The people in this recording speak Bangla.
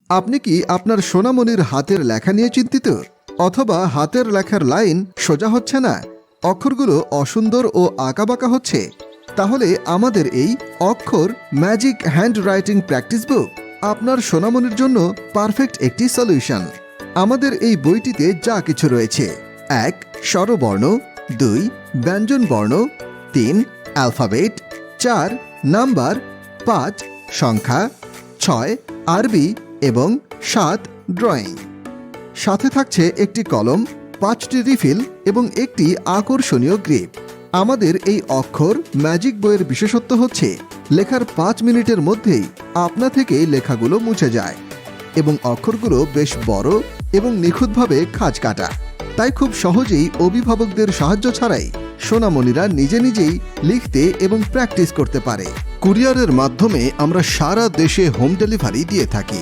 আপনি কি আপনার সোনামণির হাতের লেখা নিয়ে চিন্তিত? অথবা হাতের লেখার লাইন সোজা হচ্ছে না, অক্ষরগুলো অসুন্দর ও আঁকাবাঁকা হচ্ছে? তাহলে আমাদের এই অক্ষর ম্যাজিক হ্যান্ডরাইটিং প্র্যাকটিস বুক আপনার সোনামণির জন্য পারফেক্ট একটি সলিউশন। আমাদের এই বইটিতে যা কিছু রয়েছে: ১. স্বরবর্ণ, ২. ব্যঞ্জনবর্ণ, ৩. অ্যালফাবেট, ৪. নাম্বার, ৫. সংখ্যা, ৬. আরবি এবং ৭. ড্রয়িং। সাথে থাকছে একটি কলম, ৫টি রিফিল এবং একটি আকর্ষণীয় গ্রিপ। আমাদের এই অক্ষর ম্যাজিক বইয়ের বিশেষত্ব হচ্ছে লেখার ৫ মিনিটের মধ্যেই আপনা থেকেই লেখাগুলো মুছে যায় এবং অক্ষরগুলো বেশ বড় এবং নিখুঁতভাবে খাঁজ কাটা। তাই খুব সহজেই অভিভাবকদের সাহায্য ছাড়াই সোনামণিরা নিজে নিজেই লিখতে এবং প্র্যাকটিস করতে পারে। কুরিয়ারের মাধ্যমে আমরা সারা দেশে হোম ডেলিভারি দিয়ে থাকি।